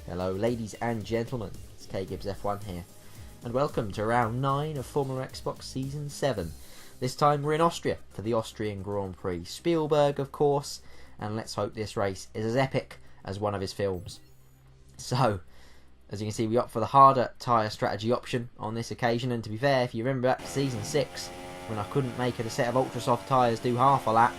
Hello ladies and gentlemen, it's K Gibbs F1 here, and welcome to round 9 of Formula Xbox Season 7. This time we're in Austria for the Austrian Grand Prix. Spielberg, of course, and let's hope this race is as epic as one of his films. So, as you can see, we opt for the harder tyre strategy option on this occasion, and to be fair, if you remember back to Season 6, when I couldn't make it a set of ultra soft tyres do half a lap,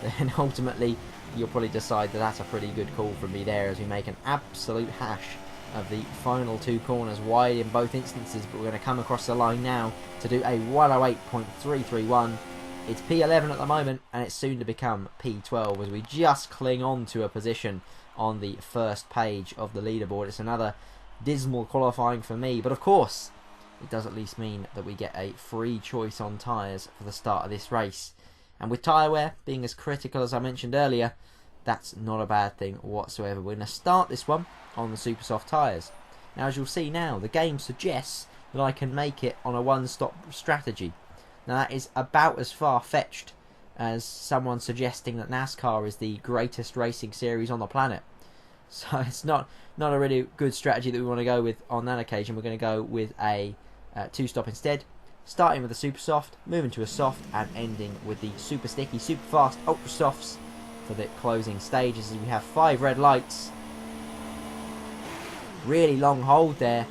then ultimately you'll probably decide that that's a pretty good call from me there, as we make an absolute hash of the final two corners, wide in both instances, but we're going to come across the line now to do a 108.331. It's P11 at the moment, and it's soon to become P12 as we just cling on to a position on the first page of the leaderboard. It's another dismal qualifying for me, but of course it does at least mean that we get a free choice on tyres for the start of this race. And with tyre wear being as critical as I mentioned earlier, that's not a bad thing whatsoever. We're going to start this one on the super soft tyres. Now, as you'll see now, the game suggests that I can make it on a one-stop strategy. Now, that is about as far-fetched as someone suggesting that NASCAR is the greatest racing series on the planet. So it's not a really good strategy that we want to go with on that occasion. We're going to go with a two-stop instead. Starting with the super soft, moving to a soft, and ending with the super sticky, super fast ultra softs for the closing stages. As we have 5 red lights. Really long hold there.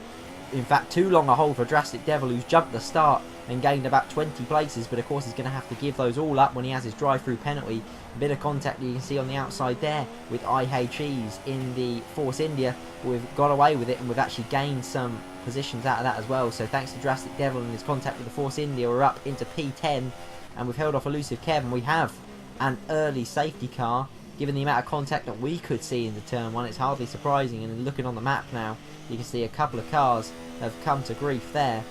In fact, too long a hold for Drastic Devil, who's jumped the start and gained about 20 places, but of course he's going to have to give those all up when he has his drive-through penalty. A bit of contact you can see on the outside there with IHEs in the Force India. We've got away with it, and we've actually gained some positions out of that as well. So thanks to Drastic Devil and his contact with the Force India, we're up into P10, and we've held off Elusive Kev, and we have an early safety car. Given the amount of contact that we could see in the turn 1, it's hardly surprising. And looking on the map now, you can see a couple of cars have come to grief there.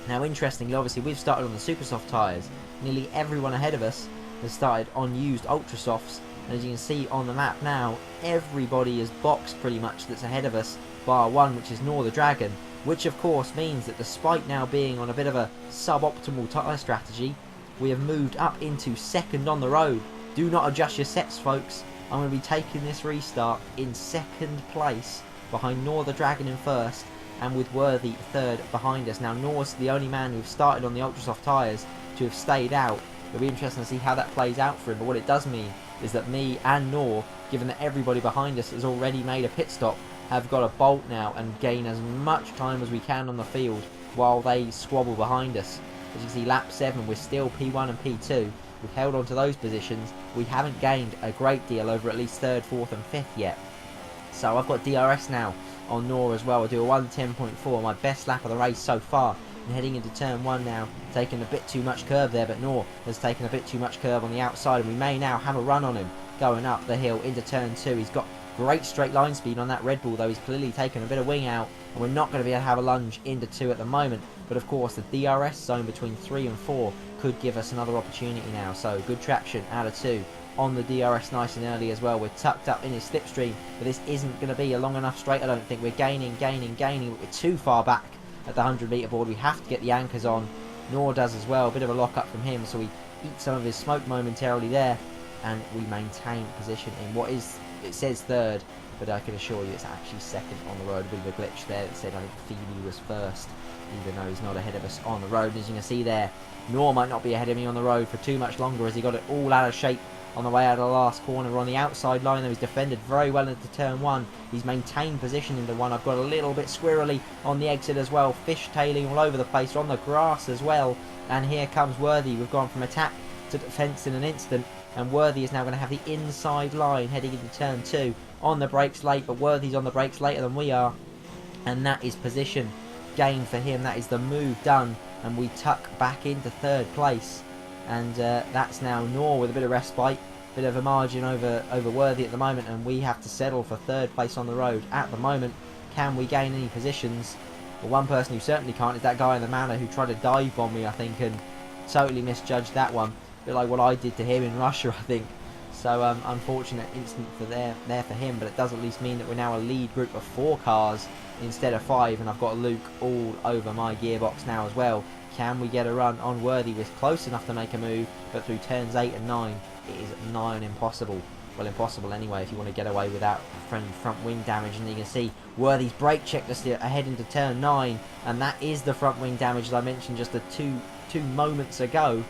Now, interestingly, obviously, we've started on the super soft tyres. Nearly everyone ahead of us has started on used ultra softs. And as you can see on the map now, everybody is boxed pretty much that's ahead of us, bar one, which is Nor the Dragon. Which, of course, means that despite now being on a bit of a suboptimal tyre strategy, we have moved up into second on the road. Do not adjust your sets, folks. I'm going to be taking this restart in second place, behind Nor the Dragon in first, and with Worthy third behind us. Now, Nor's the only man who've started on the ultra soft tyres to have stayed out. It'll be interesting to see how that plays out for him, but what it does mean is that me and Nor, given that everybody behind us has already made a pit stop, have got to bolt now and gain as much time as we can on the field while they squabble behind us. As you can see, lap 7, we're still P1 and P2. We've held on to those positions. We haven't gained a great deal over at least 3rd, 4th and 5th yet. So I've got DRS now on Nor as well. I'll do a 1:10.4, my best lap of the race so far. And heading into turn 1 now, taking a bit too much curve there, but Nor has taken a bit too much curve on the outside, and we may now have a run on him going up the hill into turn 2. He's got great straight line speed on that Red Bull, though he's clearly taken a bit of wing out, and we're not going to be able to have a lunge into 2 at the moment. But of course, the DRS zone between 3 and 4 could give us another opportunity now. So good traction out of 2 on the DRS nice and early as well. We're tucked up in his slipstream, but this isn't going to be a long enough straight, I don't think. We're gaining, but we're too far back at the 100 metre board. We have to get the anchors on. Nor does as well. A bit of a lock up from him, so we eat some of his smoke momentarily there, and we maintain position in what is, it says 3rd, but I can assure you it's actually 2nd on the road. A bit of a glitch there that said I think Phoebe was 1st, even though he's not ahead of us on the road. And as you can see there, Nor might not be ahead of me on the road for too much longer, as he got it all out of shape on the way out of the last corner. We're on the outside line, though. He's defended very well into turn 1. He's maintained position into 1. I've got a little bit squirrely on the exit as well. Fishtailing all over the place, on the grass as well. And here comes Worthy. We've gone from attack to defence in an instant, and Worthy is now going to have the inside line heading into turn 2. On the brakes late, but Worthy's on the brakes later than we are. And that is position gain for him. That is the move done, and we tuck back into 3rd place. And that's now Nor with a bit of respite, bit of a margin over Worthy at the moment, and we have to settle for 3rd place on the road at the moment. Can we gain any positions? Well, one person who certainly can't is that guy in the Manor who tried to dive bomb me, I think, and totally misjudged that one. A bit like what I did to him in Russia, I think. So unfortunate instant for there for him, but it does at least mean that we're now a lead group of 4 cars instead of 5, and I've got Luke all over my gearbox now as well. Can we get a run on Worthy? We're close enough to make a move, but through turns 8 and 9, it is nigh on impossible well, impossible anyway if you want to get away without friendly front wing damage. And you can see Worthy's brake check just ahead into turn 9, and that is the front wing damage that I mentioned just two moments ago,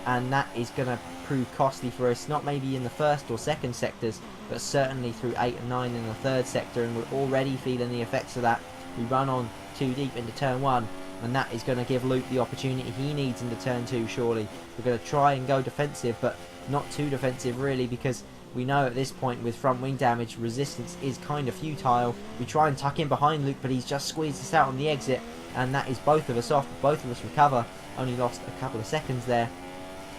and that is going to prove costly for us, not maybe in the first or second sectors, but certainly through 8 and 9 in the third sector, and we're already feeling the effects of that. We run on too deep into turn 1, and that is going to give Luke the opportunity he needs into turn 2, surely. We're going to try and go defensive, but not too defensive really, because we know at this point with front wing damage, resistance is kind of futile. We try and tuck in behind Luke, but he's just squeezed us out on the exit, and that is both of us off. Both of us recover, only lost a couple of seconds there.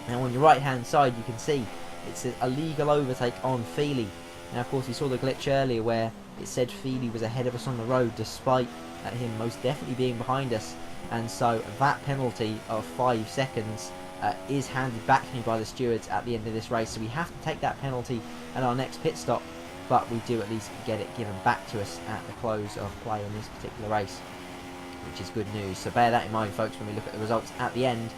Now on your right hand side you can see it's a legal overtake on Feely. Now of course we saw the glitch earlier where it said Feely was ahead of us on the road despite him most definitely being behind us, and so that penalty of 5 seconds is handed back to me by the stewards at the end of this race. So we have to take that penalty at our next pit stop, but we do at least get it given back to us at the close of play on this particular race, which is good news. So bear that in mind, folks, when we look at the results at the end.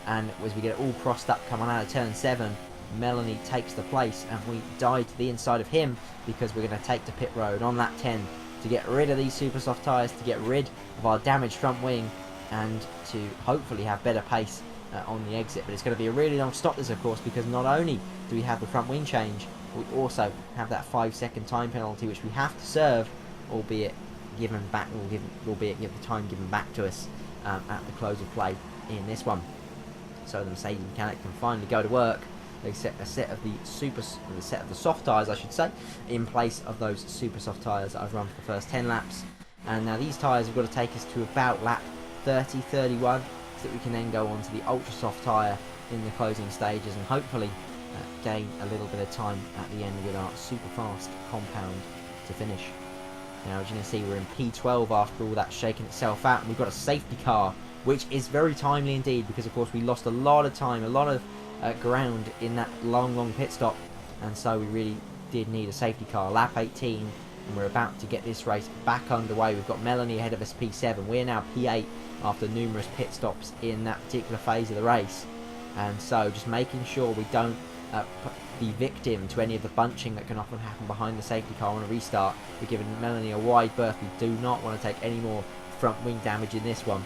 And as we get it all crossed up coming out of turn 7, Melanie takes the place, and we dive to the inside of him because we're going to take to pit road on lap 10 to get rid of these super soft tyres, to get rid of our damaged front wing, and to hopefully have better pace on the exit. But it's going to be a really long stop this, of course, because not only do we have the front wing change, we also have that 5-second time penalty which we have to serve, albeit given back, albeit give the time given back to us at the close of play in this one. So the Mercedes mechanic can finally go to work. They set a set of the soft tyres, I should say, in place of those super soft tyres that I've run for the first 10 laps. And now these tyres have got to take us to about lap 30, 31, so that we can then go on to the ultra soft tyre in the closing stages and hopefully gain a little bit of time at the end with our super fast compound to finish. Now as you can see, we're in P12 after all that shaking itself out, and we've got a safety car, which is very timely indeed, because of course we lost a lot of time, a lot of ground in that long pit stop, and so we really did need a safety car. Lap 18, and we're about to get this race back underway. We've got Melanie ahead of us, P7. We're now P8 after numerous pit stops in that particular phase of the race, and so just making sure we don't be victim to any of the bunching that can often happen behind the safety car on a restart. We're giving Melanie a wide berth. We do not want to take any more front wing damage in this one.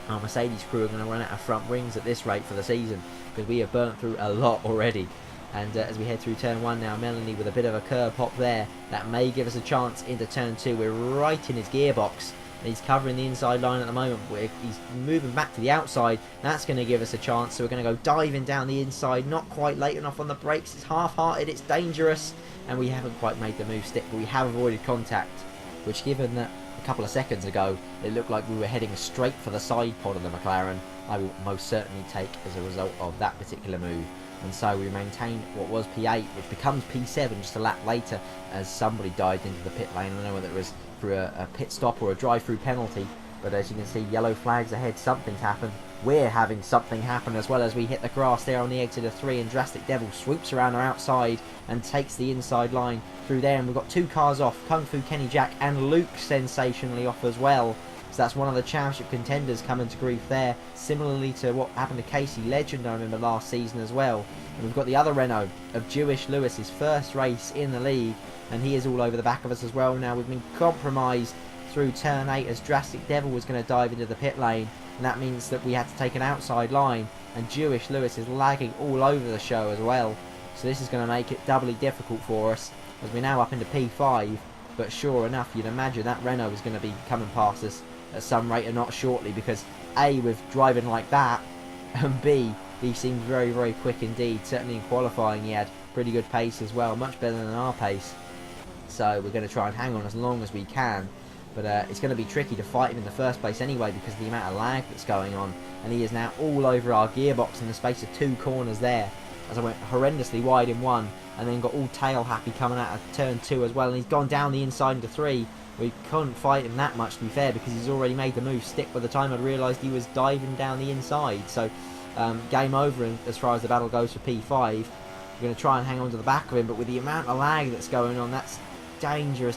Our Mercedes crew are going to run out of front wings at this rate for the season, because we have burnt through a lot already. And as we head through turn 1 now, Melanie with a bit of a curb pop there, that may give us a chance into turn 2. We're right in his gearbox, and he's covering the inside line at the moment. He's moving back to the outside. That's going to give us a chance, so we're going to go diving down the inside, not quite late enough on the brakes. It's half-hearted, it's dangerous, and we haven't quite made the move stick, but we have avoided contact, which, given that a couple of seconds ago it looked like we were heading straight for the side pod of the McLaren, I will most certainly take as a result of that particular move. And so we maintain what was P8, which becomes P7 just a lap later, as somebody dived into the pit lane. I don't know whether it was through a pit stop or a drive-through penalty, but as you can see, yellow flags ahead, something's happened. We're having something happen as well, as we hit the grass there on the exit of 3, and Drastic Devil swoops around our outside and takes the inside line through there, and we've got 2 cars off, Kung Fu Kenny Jack and Luke sensationally off as well. So that's one of the championship contenders coming to grief there, similarly to what happened to Casey Legend, I remember, last season as well. And we've got the other Renault of Jewish Lewis, his first race in the league, and he is all over the back of us as well. Now we've been compromised through turn 8 as Drastic Devil was going to dive into the pit lane, and that means that we had to take an outside line, and Jewish Lewis is lagging all over the show as well. So this is going to make it doubly difficult for us, as we're now up into P5, but sure enough, you'd imagine that Renault is going to be coming past us at some rate or not shortly, because A, with driving like that, and B, he seemed very, very quick indeed. Certainly in qualifying he had pretty good pace as well, much better than our pace. So we're going to try and hang on as long as we can, but it's going to be tricky to fight him in the first place anyway, because of the amount of lag that's going on, and he is now all over our gearbox in the space of 2 corners there, as I went horrendously wide in 1, and then got all tail happy coming out of turn 2 as well, and he's gone down the inside into 3. We couldn't fight him that much, to be fair, because he's already made the move stick by the time I'd realised he was diving down the inside. So game over as far as the battle goes for P5. We're going to try and hang on to the back of him, but with the amount of lag that's going on, that's dangerous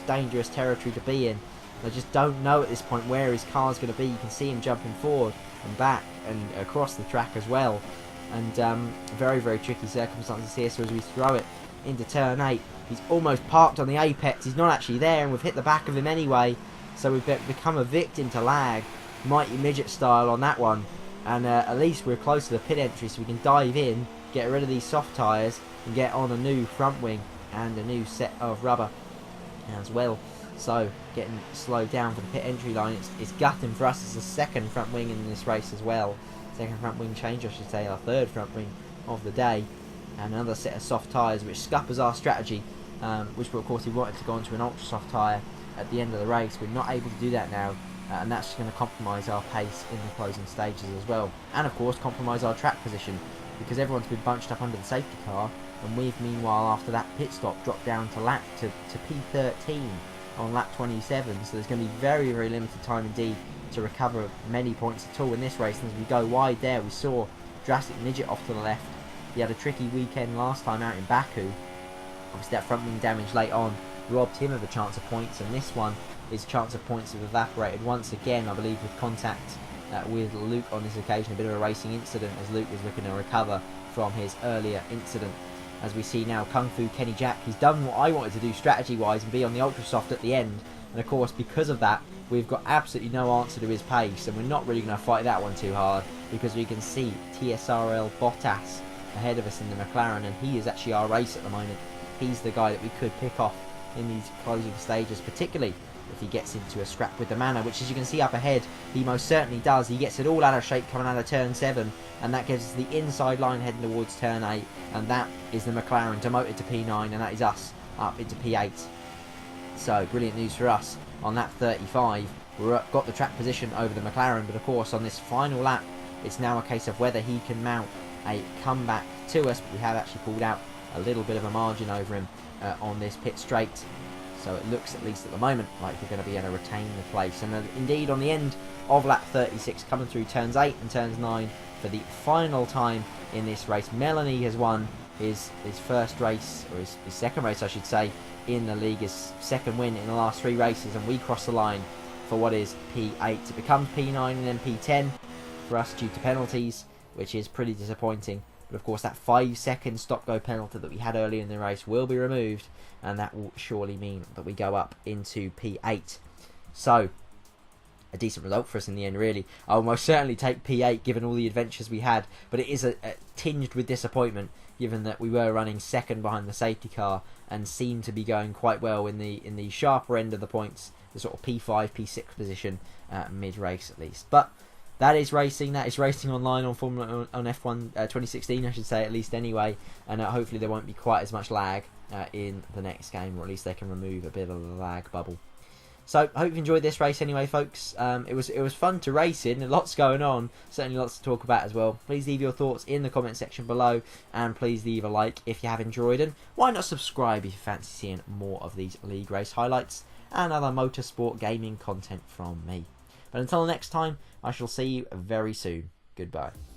territory to be in. I just don't know at this point where his car's going to be. You can see him jumping forward and back and across the track as well. And very, very tricky circumstances here. So as we throw it into turn 8, He's almost parked on the apex. He's not actually there, and we've hit the back of him anyway. So we've become a victim to lag, Mighty Midget style on that one. And at least we're close to the pit entry, so we can dive in, get rid of these soft tyres, and get on a new front wing and a new set of rubber as well. So getting slowed down for the pit entry line. It's gutting for us. It's the second front wing in this race as well. Second front wing change, I should say, our third front wing of the day. And another set of soft tyres, which scuppers our strategy, which of course we wanted to go onto an ultra soft tyre at the end of the race. We're not able to do that now, and that's going to compromise our pace in the closing stages as well. And of course compromise our track position, because everyone's been bunched up under the safety car, and we've meanwhile after that pit stop dropped down to P13 on lap 27. So there's going to be very, very limited time indeed to recover many points at all in this race. And as we go wide there, we saw Drastic Midget off to the left. He had a tricky weekend last time out in Baku. Obviously that front wing damage late on robbed him of a chance of points, and this one, his chance of points have evaporated once again, I believe, with contact with Luke on this occasion. A bit of a racing incident as Luke was looking to recover from his earlier incident. As we see now, Kung Fu Kenny Jack, he's done what I wanted to do strategy-wise and be on the ultra soft at the end. And of course, because of that, we've got absolutely no answer to his pace, and we're not really going to fight that one too hard, because we can see TSRL Bottas ahead of us in the McLaren, and he is actually our race at the moment. He's the guy that we could pick off in these closing stages, particularly if he gets into a scrap with the Manor, which as you can see up ahead, he most certainly does. He gets it all out of shape coming out of turn 7, and that gives us the inside line heading towards turn 8, and that is the McLaren demoted to P9, and that is us up into P8. So brilliant news for us on lap 35. We've got the track position over the McLaren, but of course on this final lap it's now a case of whether he can mount a comeback to us. But we have actually pulled out a little bit of a margin over him on this pit straight, so it looks, at least at the moment, like we're going to be able to retain the place. And indeed on the end of lap 36, coming through turns 8 and turns 9 for the final time in this race, Melanie has won his first race, or his second race I should say, in the league, his second win in the last 3 races, and we cross the line for what is P8. It becomes P9 and then P10 for us due to penalties, which is pretty disappointing. But of course that 5-second stop-go penalty that we had earlier in the race will be removed, and that will surely mean that we go up into P8. So a decent result for us in the end, really. I'll most certainly take P8 given all the adventures we had, but it is a tinged with disappointment given that we were running second behind the safety car and seemed to be going quite well in the sharper end of the points, the sort of P5, P6 position mid-race at least. But that is racing. That is racing online on Formula on F1 2016, I should say, at least anyway. And hopefully there won't be quite as much lag in the next game, or at least they can remove a bit of the lag bubble. So I hope you enjoyed this race anyway, folks. It was fun to race in. Lots going on. Certainly lots to talk about as well. Please leave your thoughts in the comment section below, and please leave a like if you have enjoyed. And why not subscribe if you fancy seeing more of these league race highlights and other motorsport gaming content from me. But until next time, I shall see you very soon. Goodbye.